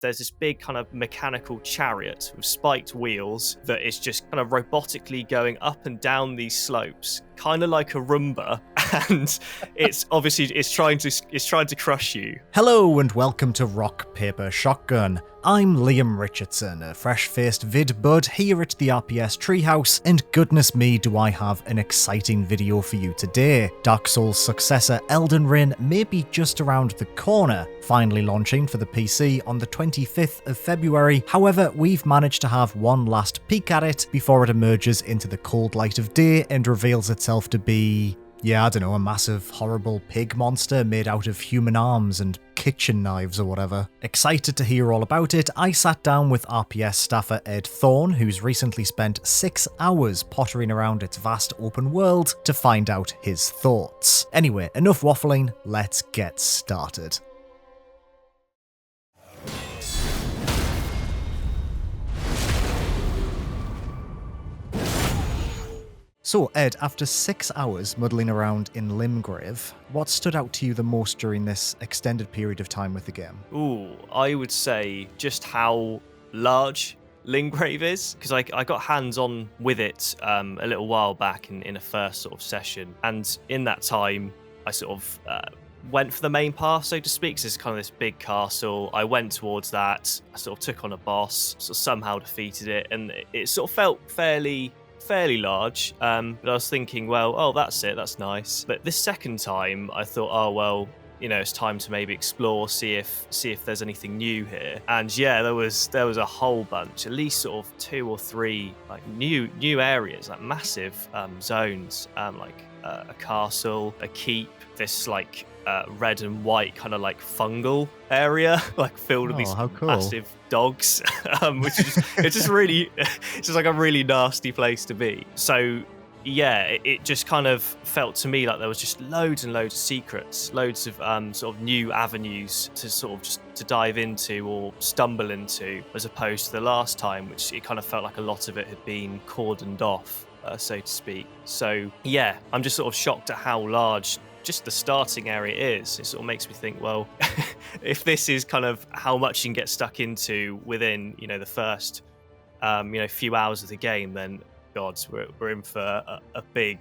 there's this big kind of mechanical chariot with spiked wheels that is just kind of robotically going up and down these slopes, kind of like a Roomba, and it's trying to crush you. Hello and welcome to Rock, Paper, Shotgun. I'm Liam Richardson, a fresh-faced vid bud here at the RPS Treehouse, and goodness me do I have an exciting video for you today. Dark Souls successor Elden Ring may be just around the corner, finally launching for the PC on the 25th of February. However, we've managed to have one last peek at it before it emerges into the cold light of day and reveals itself to be, a massive, horrible pig monster made out of human arms and kitchen knives or whatever. Excited to hear all about it, I sat down with RPS staffer Ed Thorn, who's recently spent 6 hours pottering around its vast open world to find out his thoughts. Anyway, enough waffling, let's get started. So, Ed, after 6 hours muddling around in Limgrave, what stood out to you the most during this extended period of time with the game? Ooh, I would say just how large Limgrave is, because I got hands-on with it a little while back in a first sort of session, and in that time I sort of went for the main path, so to speak. So it's kind of this big castle. I went towards that, I sort of took on a boss, sort of somehow defeated it, and it sort of felt fairly large, but I was thinking, well, that's it, that's nice. But this second time I thought, it's time to maybe explore, see if there's anything new here. And yeah, there was a whole bunch, at least sort of 2 or 3 like new areas, like massive zones, like a castle, a keep, this like red and white kind of like fungal area, like filled with these massive dogs, which is it's just like a really nasty place to be. So yeah, it just kind of felt to me like there was just loads and loads of secrets, loads of sort of new avenues to sort of just to dive into or stumble into, as opposed to the last time, which it kind of felt like a lot of it had been cordoned off, so to speak. So yeah, I'm just sort of shocked at how large just the starting area is. It sort of makes me think, well, if this is kind of how much you can get stuck into within, the first, few hours of the game, then gods, we're in for a big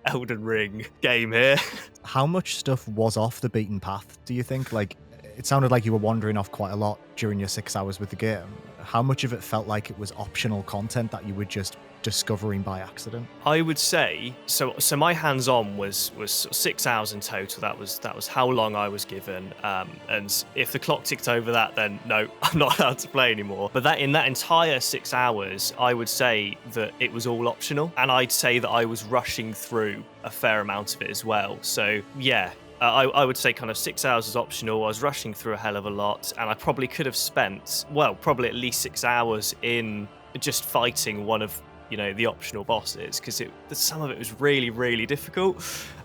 Elden Ring game here. How much stuff was off the beaten path, do you think? Like, it sounded like you were wandering off quite a lot during your 6 hours with the game. How much of it felt like it was optional content that you were just discovering by accident? I would say so my hands-on was 6 hours in total. That was how long I was given, and if the clock ticked over that, then no, I'm not allowed to play anymore. But that in that entire 6 hours, I would say that it was all optional, and I'd say that I was rushing through a fair amount of it as well. So yeah, I would say kind of 6 hours is optional. I was rushing through a hell of a lot, and I probably could have spent, probably at least 6 hours in just fighting one of the optional bosses, because some of it was really, really difficult.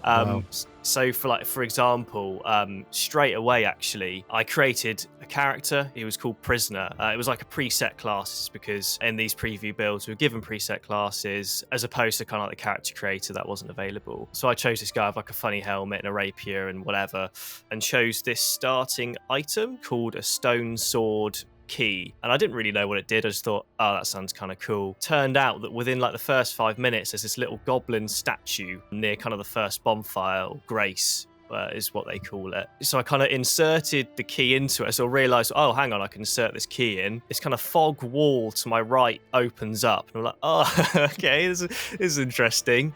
Wow. So for example, straight away, actually, I created a character. He was called Prisoner. It was like a preset classes, because in these preview builds we were given preset classes as opposed to kind of like the character creator that wasn't available. So I chose this guy with like a funny helmet and a rapier and whatever, and chose this starting item called a stone sword key, and I didn't really know what it did. I just thought, that sounds kind of cool. Turned out that within like the first 5 minutes, there's this little goblin statue near kind of the first bonfire, or grace is what they call it. So I kind of inserted the key into it. So I realized, hang on, I can insert this key in. This kind of fog wall to my right opens up, and I'm like, okay, this is interesting.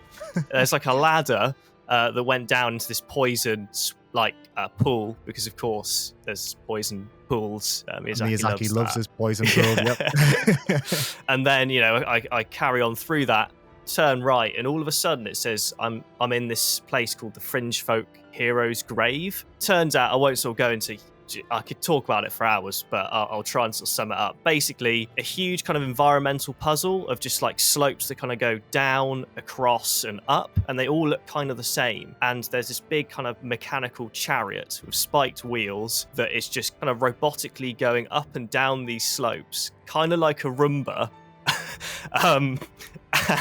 There's like a ladder that went down into this poison pool, because of course there's poison pools. Miyazaki loves his poison pool. Yep. And then I carry on through that, turn right, and all of a sudden it says I'm in this place called the Fringe Folk Hero's Grave. Turns out, I won't sort of go into, I could talk about it for hours, but I'll try and sort of sum it up. Basically, a huge kind of environmental puzzle of just like slopes that kind of go down, across, and up, and they all look kind of the same. And there's this big kind of mechanical chariot with spiked wheels that is just kind of robotically going up and down these slopes, kind of like a Roomba.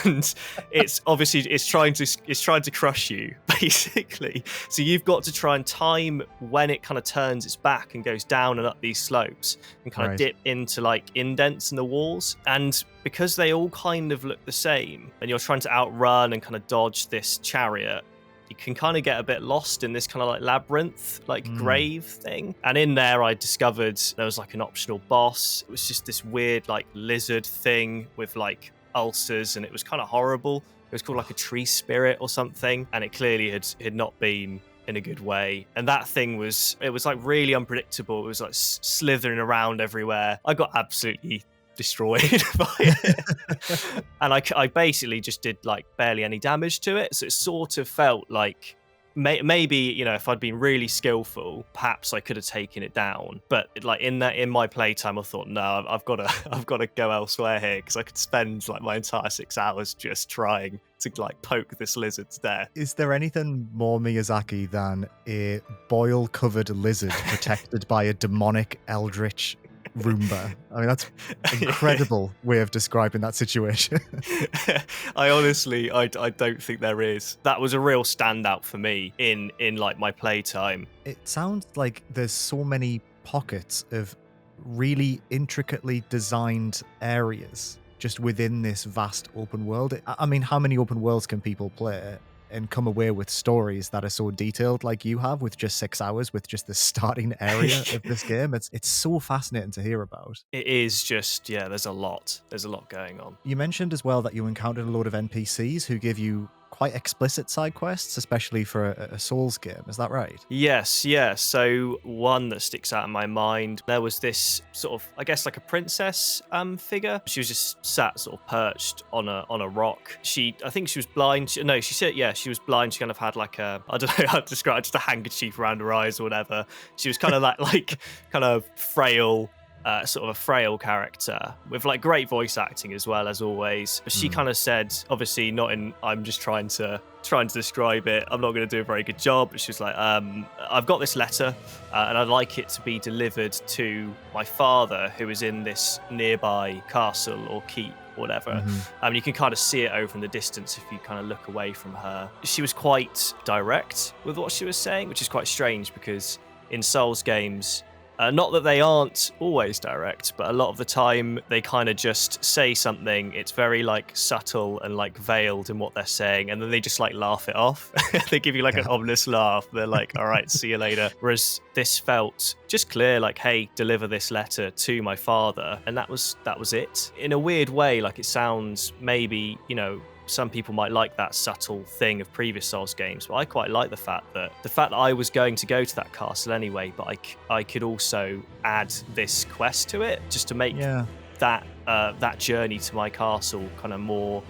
And it's trying to crush you, basically. So you've got to try and time when it kind of turns its back and goes down and up these slopes and kind of dip into like indents in the walls. And because they all kind of look the same and you're trying to outrun and kind of dodge this chariot, you can kind of get a bit lost in this kind of like labyrinth, like grave thing. And in there, I discovered there was like an optional boss. It was just this weird like lizard thing with like ulcers, and it was kind of horrible. It was called like a tree spirit or something, and it clearly had not been in a good way. And that thing was like really unpredictable. It was like slithering around everywhere. I got absolutely destroyed by it. And I basically just did like barely any damage to it. So it sort of felt like maybe, you know, if I'd been really skillful, perhaps I could have taken it down. But like in my playtime, I thought, no, I've got to go elsewhere here, because I could spend like my entire 6 hours just trying to like poke this lizard to death. Is there anything more Miyazaki than a boil-covered lizard protected by a demonic eldritch Roomba? I mean, that's an incredible way of describing that situation. I honestly don't think there is. That was a real standout for me in like my playtime. It sounds like there's so many pockets of really intricately designed areas just within this vast open world. I mean, how many open worlds can people play and come away with stories that are so detailed like you have with just 6 hours, with just the starting area of this game? It's so fascinating to hear about. It is just, yeah, there's a lot going on. You mentioned as well that you encountered a load of NPCs who give you quite explicit side quests, especially for a Souls game. Is that right? Yes, yeah. So one that sticks out in my mind, there was this sort of, I guess, like a princess figure. She was just sat sort of perched on a rock. I think she was blind. She said, yeah, she was blind. She kind of had like I don't know how to describe it, just a handkerchief around her eyes or whatever. She was kind of like kind of frail, sort of a frail character with like great voice acting as well, as always. But she kind of said, obviously not in, I'm just trying to describe it, I'm not going to do a very good job, but she was like, I've got this letter and I'd like it to be delivered to my father, who is in this nearby castle or keep, whatever. You can kind of see it over in the distance if you kind of look away from her. She was quite direct with what she was saying, which is quite strange, because in Souls games, not that they aren't always direct, but a lot of the time they kind of just say something. It's very like subtle and like veiled in what they're saying, and then they just like laugh it off. They give you like an ominous laugh. They're like, all right, see you later. Whereas this felt just clear, like, hey, deliver this letter to my father. And that was it. In a weird way, like, it sounds maybe, you know, some people might like that subtle thing of previous Souls games, but I quite like the fact that I was going to go to that castle anyway, but I could also add this quest to it just to make that journey to my castle kind of more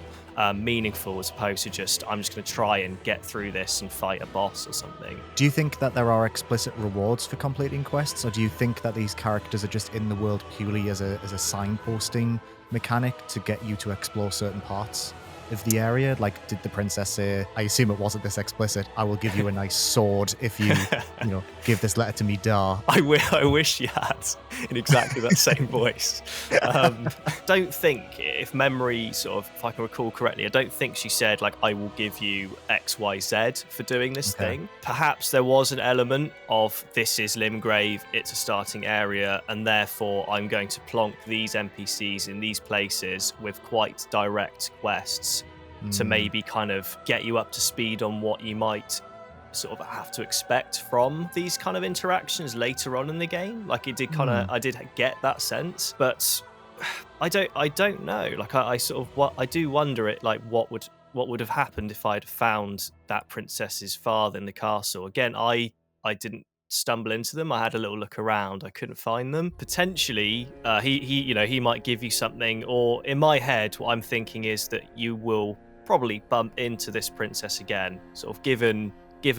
meaningful, as opposed to just, I'm just going to try and get through this and fight a boss or something. Do you think that there are explicit rewards for completing quests, or do you think that these characters are just in the world purely as a signposting mechanic to get you to explore certain parts of the area? Like, did the princess say, I assume it wasn't this explicit, I will give you a nice sword if you, give this letter to me, Dar? I wish she had, in exactly that same voice. Don't think, if memory sort of, if I can recall correctly, I don't think she said, like, I will give you X, Y, Z for doing this thing. Perhaps there was an element of, this is Limgrave, it's a starting area, and therefore I'm going to plonk these NPCs in these places with quite direct quests to maybe kind of get you up to speed on what you might sort of have to expect from these kind of interactions later on in the game. Like, it did kind of, I did get that sense, but I don't know. Like, I sort of, I do wonder it, like, what would have happened if I'd found that princess's father in the castle. Again, I didn't stumble into them. I had a little look around. I couldn't find them. Potentially, he might give you something, or in my head, what I'm thinking is that you will probably bump into this princess again, sort of given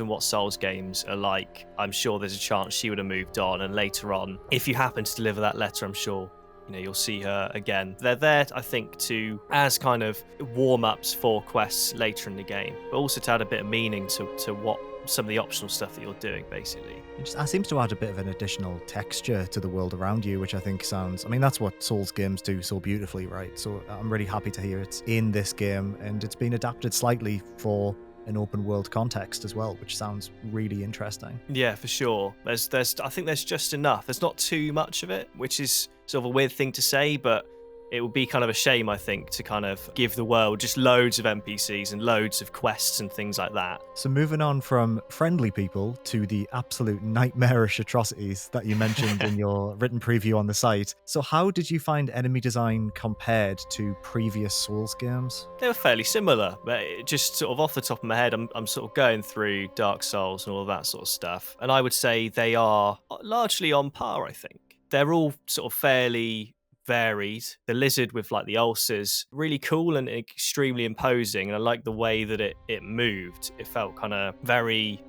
what Souls games are like. I'm sure there's a chance she would have moved on, and later on, if you happen to deliver that letter, I'm sure you'll see her again. They're there, I think, as kind of warm-ups for quests later in the game, but also to add a bit of meaning to what some of the optional stuff that you're doing, basically. It seems to add a bit of an additional texture to the world around you, which I think that's what Souls games do so beautifully, right? So I'm really happy to hear it's in this game, and it's been adapted slightly for an open world context as well, which sounds really interesting. Yeah, for sure. There's I think there's just enough. There's not too much of it, which is sort of a weird thing to say, but it would be kind of a shame, I think, to kind of give the world just loads of NPCs and loads of quests and things like that. So moving on from friendly people to the absolute nightmarish atrocities that you mentioned in your written preview on the site. So how did you find enemy design compared to previous Souls games? They were fairly similar, but just sort of off the top of my head, I'm sort of going through Dark Souls and all of that sort of stuff, and I would say they are largely on par, I think. They're all sort of fairly varied. The lizard with like the ulcers, really cool and extremely imposing, and I like the way that it moved. It felt kind of very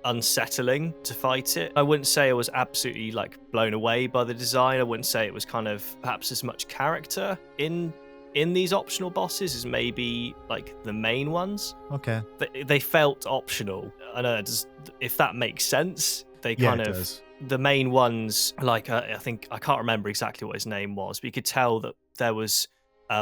unsettling to fight it. I wouldn't say I was absolutely like blown away by the design. I wouldn't say it was kind of perhaps as much character in these optional bosses as maybe like the main ones. Okay. They felt optional. I know if that makes sense. They kind of does. The main ones, like I think I can't remember exactly what his name was, but you could tell that there was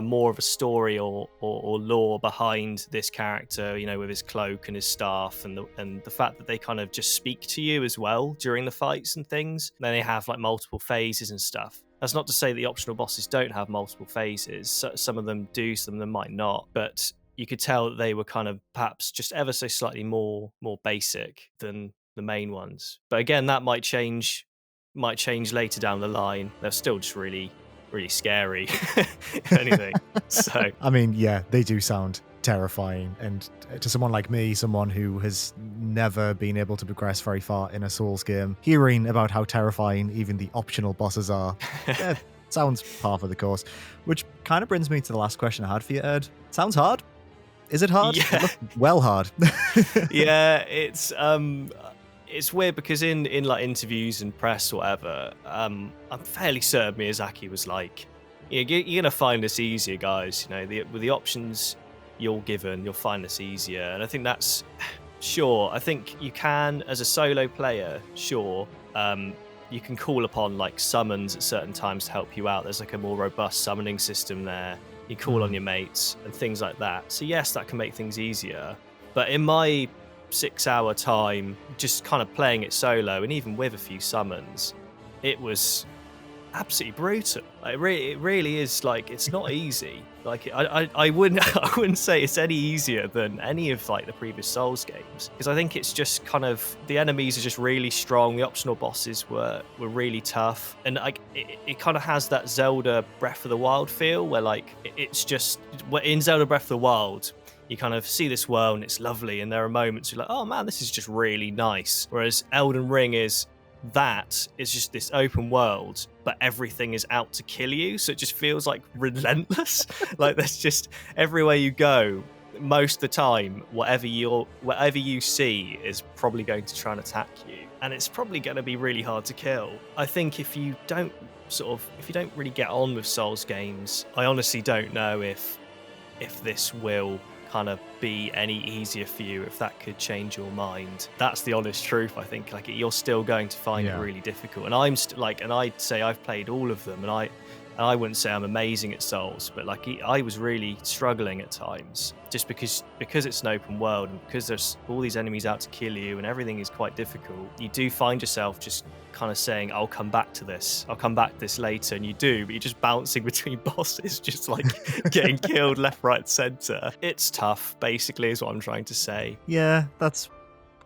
more of a story or lore behind this character, you know, with his cloak and his staff, and the fact that they kind of just speak to you as well during the fights and things. Then they have like multiple phases and stuff. That's not to say the optional bosses don't have multiple phases. Some of them do, some of them might not, but you could tell that they were kind of perhaps just ever so slightly more basic than the main ones. But again, that might change later down the line. They're still just really, really scary, if anything. So I mean, yeah, they do sound terrifying. And to someone like me, someone who has never been able to progress very far in a Souls game, hearing about how terrifying even the optional bosses are, sounds par for the course. Which kind of brings me to the last question I had for you, Ed. Sounds hard. Is it hard? Yeah. It looked well hard. Yeah, it's weird because in like interviews and press or whatever, I'm fairly certain Miyazaki was like, you're gonna find this easier, guys. You know, with the options you're given, you'll find this easier. And I think that's sure. I think you can, as a solo player, sure. You can call upon like summons at certain times to help you out. There's like a more robust summoning system there. You call on your mates and things like that. So yes, that can make things easier. But in my 6-hour time, just kind of playing it solo, and even with a few summons, it was absolutely brutal. It really is. Like, it's not easy. Like, I wouldn't say it's any easier than any of like the previous Souls games, because I think it's just kind of, the enemies are just really strong. The optional bosses were really tough, and like it kind of has that Zelda Breath of the Wild feel, where like it's just in Zelda Breath of the Wild, you kind of see this world and it's lovely, and there are moments you're like, oh man, this is just really nice. Whereas Elden Ring is just this open world, but everything is out to kill you, so it just feels like relentless. Like there's just, everywhere you go, most of the time, whatever you see is probably going to try and attack you, and it's probably going to be really hard to kill. I think if you don't really get on with Souls games, I honestly don't know if this will kind of be any easier for you, if that could change your mind. That's the honest truth. I think like you're still going to find it really difficult, and I'd say I've played all of them, and I wouldn't say I'm amazing at Souls, but like I was really struggling at times, just because it's an open world, and because there's all these enemies out to kill you and everything is quite difficult. You do find yourself just kind of saying, I'll come back to this later, and you do, but you're just bouncing between bosses, just like getting killed left, right, center. It's tough, basically, is what I'm trying to say. Yeah, that's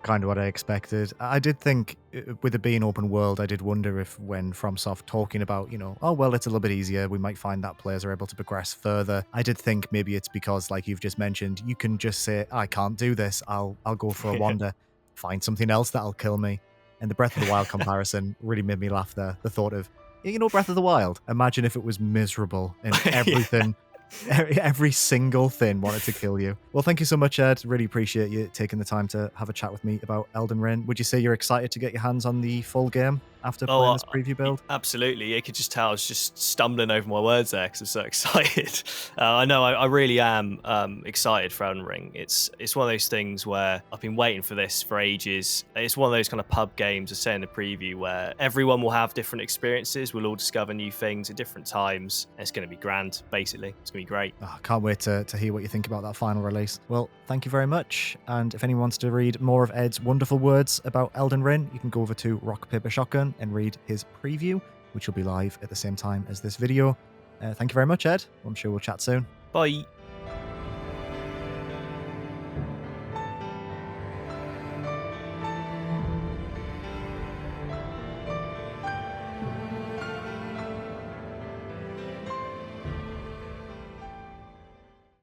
kind of what I expected. I did think, with it being open world, I did wonder if when FromSoft talking about, oh, well, it's a little bit easier, we might find that players are able to progress further. I did think maybe it's because, like you've just mentioned, you can just say, I can't do this, I'll go for a wander, find something else that'll kill me. And the Breath of the Wild comparison really made me laugh there. The thought of, Breath of the Wild, imagine if it was miserable and everything... Every single thing wanted to kill you. Well, thank you so much, Ed. Really appreciate you taking the time to have a chat with me about Elden Ring. Would you say you're excited to get your hands on the full game? after Oh, playing this preview build? absolutely. You could just tell I was just stumbling over my words there because I'm so excited. I know I really am excited for Elden Ring. It's one of those things where I've been waiting for this for ages. It's one of those kind of pub games, I say in the preview, where everyone will have different experiences. We'll all discover new things at different times. And it's going to be grand, basically. It's going to be great. Oh, I can't wait to hear what you think about that final release. Well, thank you very much. And if anyone wants to read more of Ed's wonderful words about Elden Ring, you can go over to Rock Paper Shotgun and read his preview, which will be live at the same time as this video. Thank you very much, Ed. I'm sure we'll chat soon. Bye.